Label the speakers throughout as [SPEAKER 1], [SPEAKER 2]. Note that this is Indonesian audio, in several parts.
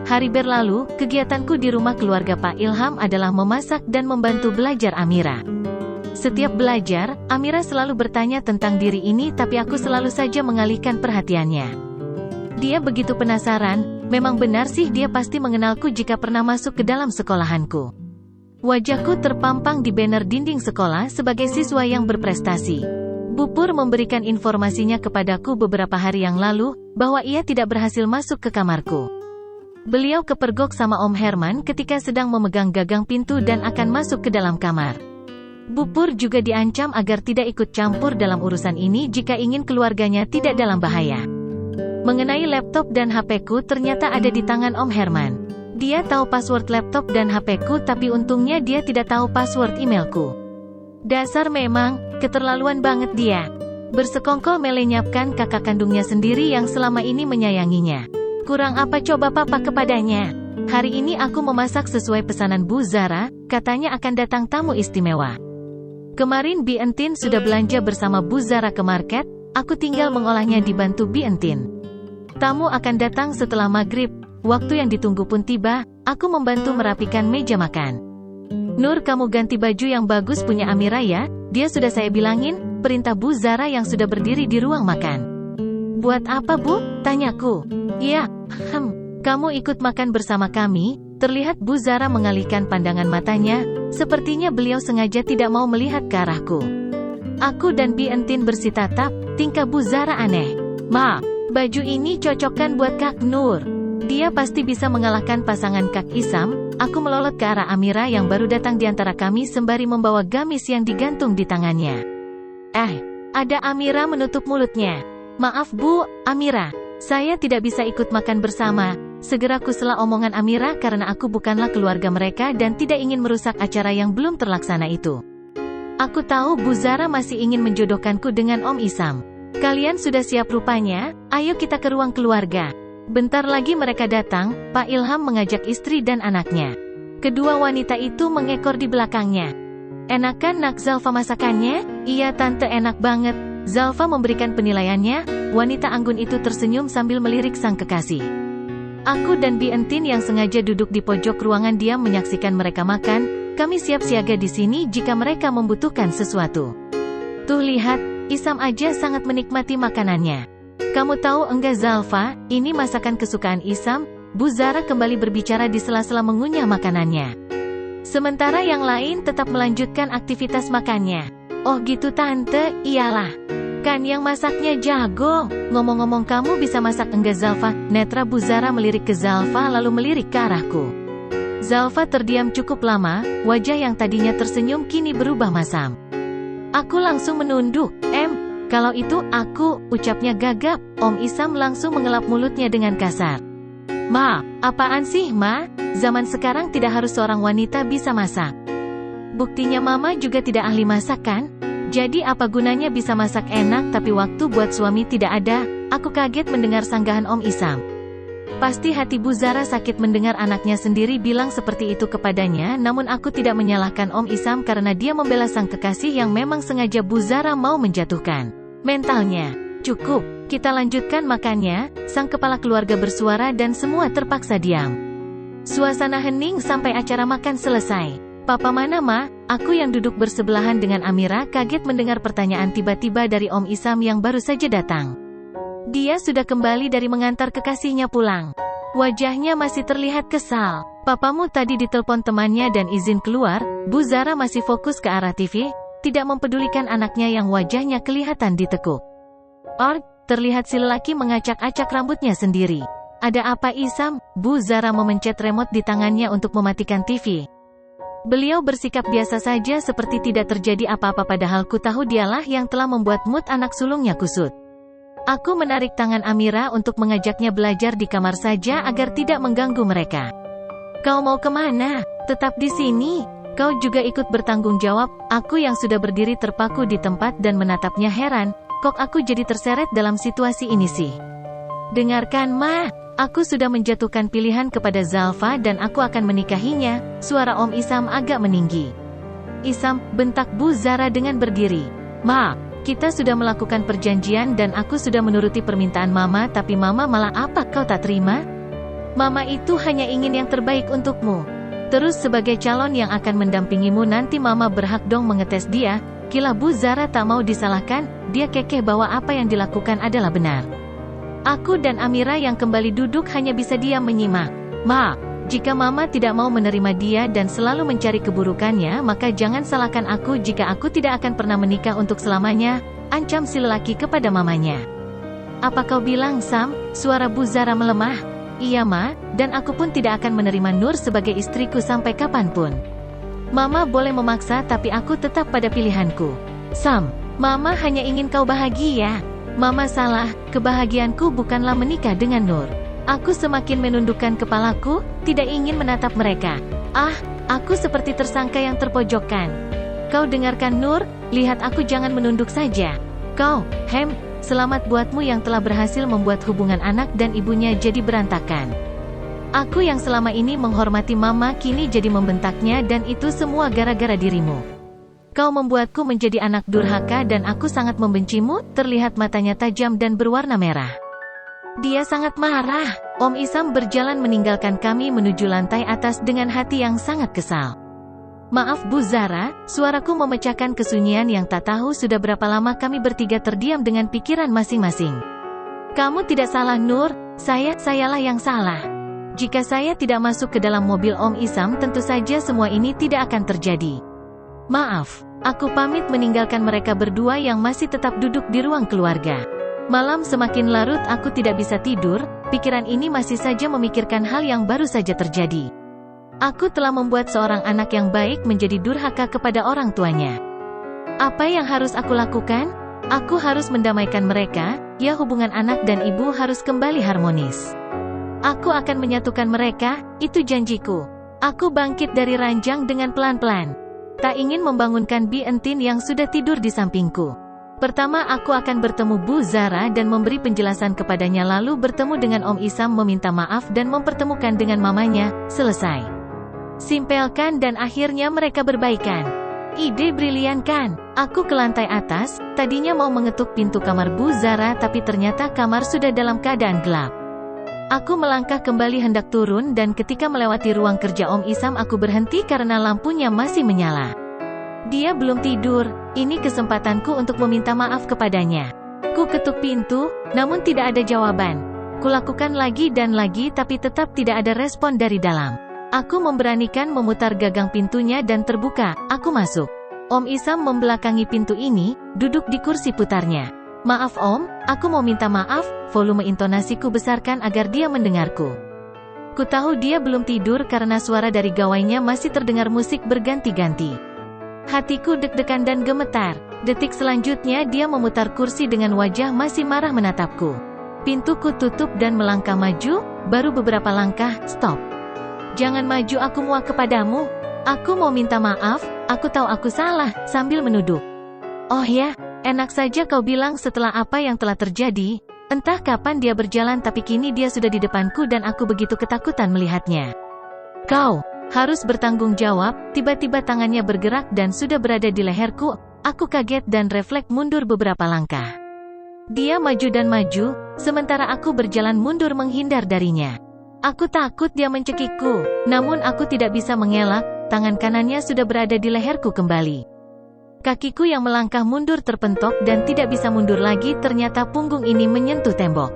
[SPEAKER 1] Hari berlalu, kegiatanku di rumah keluarga Pak Ilham adalah memasak dan membantu belajar Amira. Setiap belajar, Amira selalu bertanya tentang diri ini tapi aku selalu saja mengalihkan perhatiannya. Dia begitu penasaran, memang benar sih dia pasti mengenalku jika pernah masuk ke dalam sekolahanku. Wajahku terpampang di banner dinding sekolah sebagai siswa yang berprestasi. Bu Pur memberikan informasinya kepadaku beberapa hari yang lalu, bahwa ia tidak berhasil masuk ke kamarku. Beliau kepergok sama Om Herman ketika sedang memegang gagang pintu dan akan masuk ke dalam kamar. Bu Pur juga diancam agar tidak ikut campur dalam urusan ini jika ingin keluarganya tidak dalam bahaya. Mengenai laptop dan HP-ku ternyata ada di tangan Om Herman. Dia tahu password laptop dan HP-ku tapi untungnya dia tidak tahu password emailku. Dasar memang, keterlaluan banget dia. Bersekongkol melenyapkan kakak kandungnya sendiri yang selama ini menyayanginya. Kurang apa coba papa kepadanya? Hari ini aku memasak sesuai pesanan Bu Zara, katanya akan datang tamu istimewa. Kemarin Bi Entin sudah belanja bersama Bu Zara ke market, aku tinggal mengolahnya dibantu Bi Entin. Tamu akan datang setelah maghrib, waktu yang ditunggu pun tiba, aku membantu merapikan meja makan. Nur, kamu ganti baju yang bagus punya Amira ya, dia sudah saya bilangin, perintah Bu Zara yang sudah berdiri di ruang makan. Buat apa Bu? Tanyaku. Iya, kamu ikut makan bersama kami. Terlihat Bu Zara mengalihkan pandangan matanya, sepertinya beliau sengaja tidak mau melihat ke arahku. Aku dan Bi Entin bersitatap, tingkah Bu Zara aneh. Ma, baju ini cocokkan buat Kak Nur. Dia pasti bisa mengalahkan pasangan Kak Isam. Aku melolot ke arah Amira yang baru datang di antara kami sembari membawa gamis yang digantung di tangannya. Ada Amira menutup mulutnya. Maaf Bu, Amira. Saya tidak bisa ikut makan bersama. Segera kusela omongan Amira karena aku bukanlah keluarga mereka dan tidak ingin merusak acara yang belum terlaksana itu. Aku tahu Bu Zara masih ingin menjodohkanku dengan Om Isam. Kalian sudah siap rupanya, ayo kita ke ruang keluarga. Bentar lagi mereka datang, Pak Ilham mengajak istri dan anaknya. Kedua wanita itu mengekor di belakangnya. Enak kan Nak Zalfa masakannya? Iya Tante, enak banget. Zalfa memberikan penilaiannya. Wanita anggun itu tersenyum sambil melirik sang kekasih. Aku dan Bi Entin yang sengaja duduk di pojok ruangan diam menyaksikan mereka makan. Kami siap siaga di sini jika mereka membutuhkan sesuatu. Tuh lihat, Isam aja sangat menikmati makanannya. Kamu tahu enggak Zalfa, ini masakan kesukaan Isam. Bu Zara kembali berbicara di sela-sela mengunyah makanannya. Sementara yang lain tetap melanjutkan aktivitas makannya. Oh gitu Tante, iyalah. Kan yang masaknya jago. Ngomong-ngomong kamu bisa masak enggak Zalfa? Netra Bu Zara melirik ke Zalfa lalu melirik ke arahku. Zalfa terdiam cukup lama, wajah yang tadinya tersenyum kini berubah masam. Aku langsung menunduk. Kalau itu aku, ucapnya gagap. Om Isam langsung mengelap mulutnya dengan kasar. Ma, apaan sih Ma? Zaman sekarang tidak harus seorang wanita bisa masak. Buktinya Mama juga tidak ahli masak kan? Jadi apa gunanya bisa masak enak tapi waktu buat suami tidak ada? Aku kaget mendengar sanggahan Om Isam. Pasti hati Bu Zara sakit mendengar anaknya sendiri bilang seperti itu kepadanya, namun aku tidak menyalahkan Om Isam karena dia membela sang kekasih yang memang sengaja Bu Zara mau menjatuhkan mentalnya. Cukup, kita lanjutkan makannya. Sang kepala keluarga bersuara dan semua terpaksa diam. Suasana hening sampai acara makan selesai. Papa mana Ma? Aku yang duduk bersebelahan dengan Amira kaget mendengar pertanyaan tiba-tiba dari Om Isam yang baru saja datang. Dia sudah kembali dari mengantar kekasihnya pulang. Wajahnya masih terlihat kesal. Papamu tadi ditelepon temannya dan izin keluar. Bu Zara masih fokus ke arah TV, tidak mempedulikan anaknya yang wajahnya kelihatan ditekuk. Terlihat si lelaki mengacak-acak rambutnya sendiri. Ada apa Isam? Bu Zara memencet remote di tangannya untuk mematikan TV. Beliau bersikap biasa saja seperti tidak terjadi apa-apa padahal ku tahu dialah yang telah membuat mood anak sulungnya kusut. Aku menarik tangan Amira untuk mengajaknya belajar di kamar saja agar tidak mengganggu mereka. Kau mau kemana? Tetap di sini. Kau juga ikut bertanggung jawab. Aku yang sudah berdiri terpaku di tempat dan menatapnya heran. Kok aku jadi terseret dalam situasi ini sih? Dengarkan Ma. Aku sudah menjatuhkan pilihan kepada Zalfa dan aku akan menikahinya. Suara Om Isam agak meninggi. Isam, bentak Bu Zara dengan berdiri. Ma, kita sudah melakukan perjanjian dan aku sudah menuruti permintaan Mama tapi Mama malah apa kau tak terima? Mama itu hanya ingin yang terbaik untukmu. Terus sebagai calon yang akan mendampingimu nanti Mama berhak dong mengetes dia. Kilah Bu Zara tak mau disalahkan, dia kekeh bahwa apa yang dilakukan adalah benar. Aku dan Amira yang kembali duduk hanya bisa diam menyimak. Ma, jika Mama tidak mau menerima dia dan selalu mencari keburukannya, maka jangan salahkan aku jika aku tidak akan pernah menikah untuk selamanya, ancam si lelaki kepada mamanya. Apa kau bilang, Sam? Suara Bu Zara melemah. Iya Ma, dan aku pun tidak akan menerima Nur sebagai istriku sampai kapanpun. Mama boleh memaksa tapi aku tetap pada pilihanku. Sam, Mama hanya ingin kau bahagia. Mama salah, kebahagiaanku bukanlah menikah dengan Nur. Aku semakin menundukkan kepalaku, tidak ingin menatap mereka. Ah, aku seperti tersangka yang terpojokkan. Kau dengarkan Nur, lihat aku jangan menunduk saja. Kau, selamat buatmu yang telah berhasil membuat hubungan anak dan ibunya jadi berantakan. Aku yang selama ini menghormati Mama kini jadi membentaknya dan itu semua gara-gara dirimu. Kau membuatku menjadi anak durhaka dan aku sangat membencimu, terlihat matanya tajam dan berwarna merah. Dia sangat marah. Om Isam berjalan meninggalkan kami menuju lantai atas dengan hati yang sangat kesal. Maaf Bu Zara, suaraku memecahkan kesunyian yang tak tahu sudah berapa lama kami bertiga terdiam dengan pikiran masing-masing. Kamu tidak salah Nur, sayalah yang salah. Jika saya tidak masuk ke dalam mobil Om Isam tentu saja semua ini tidak akan terjadi. Maaf, aku pamit meninggalkan mereka berdua yang masih tetap duduk di ruang keluarga. Malam semakin larut aku tidak bisa tidur, pikiran ini masih saja memikirkan hal yang baru saja terjadi. Aku telah membuat seorang anak yang baik menjadi durhaka kepada orang tuanya. Apa yang harus aku lakukan? Aku harus mendamaikan mereka, ya hubungan anak dan ibu harus kembali harmonis. Aku akan menyatukan mereka, itu janjiku. Aku bangkit dari ranjang dengan pelan-pelan. Tak ingin membangunkan Bi Entin yang sudah tidur di sampingku. Pertama aku akan bertemu Bu Zara dan memberi penjelasan kepadanya lalu bertemu dengan Om Isam meminta maaf dan mempertemukan dengan mamanya, selesai. Simpelkan dan akhirnya mereka berbaikan. Ide brilian kan? Aku ke lantai atas, tadinya mau mengetuk pintu kamar Bu Zara tapi ternyata kamar sudah dalam keadaan gelap. Aku melangkah kembali hendak turun dan ketika melewati ruang kerja Om Isam aku berhenti karena lampunya masih menyala. Dia belum tidur, ini kesempatanku untuk meminta maaf kepadanya. Ku ketuk pintu, namun tidak ada jawaban. Kulakukan lagi dan lagi tapi tetap tidak ada respon dari dalam. Aku memberanikan memutar gagang pintunya dan terbuka, aku masuk. Om Isam membelakangi pintu ini, duduk di kursi putarnya. Maaf Om, aku mau minta maaf, volume intonasiku besarkan agar dia mendengarku. Ku tahu dia belum tidur karena suara dari gawainya masih terdengar musik berganti-ganti. Hatiku deg-degan dan gemetar. Detik selanjutnya dia memutar kursi dengan wajah masih marah menatapku. Pintuku tutup dan melangkah maju, baru beberapa langkah, stop. Jangan maju aku muak kepadamu. Aku mau minta maaf, aku tahu aku salah, sambil menuduk. Oh ya, enak saja kau bilang setelah apa yang telah terjadi. Entah kapan dia berjalan tapi kini dia sudah di depanku dan aku begitu ketakutan melihatnya. Kau harus bertanggung jawab, tiba-tiba tangannya bergerak dan sudah berada di leherku, aku kaget dan refleks mundur beberapa langkah. Dia maju dan maju, sementara aku berjalan mundur menghindar darinya. Aku takut dia mencekikku, namun aku tidak bisa mengelak, tangan kanannya sudah berada di leherku kembali. Kakiku yang melangkah mundur terpentok dan tidak bisa mundur lagi ternyata punggung ini menyentuh tembok.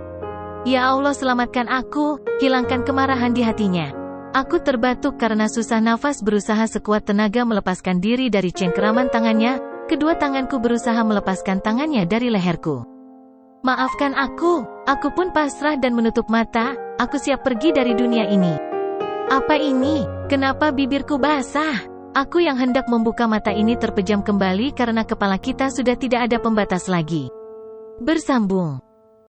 [SPEAKER 1] Ya Allah selamatkan aku, hilangkan kemarahan di hatinya. Aku terbatuk karena susah nafas berusaha sekuat tenaga melepaskan diri dari cengkeraman tangannya, kedua tanganku berusaha melepaskan tangannya dari leherku. Maafkan aku pun pasrah dan menutup mata, aku siap pergi dari dunia ini. Apa ini? Kenapa bibirku basah? Aku yang hendak membuka mata ini terpejam kembali karena kepala kita sudah tidak ada pembatas lagi. Bersambung.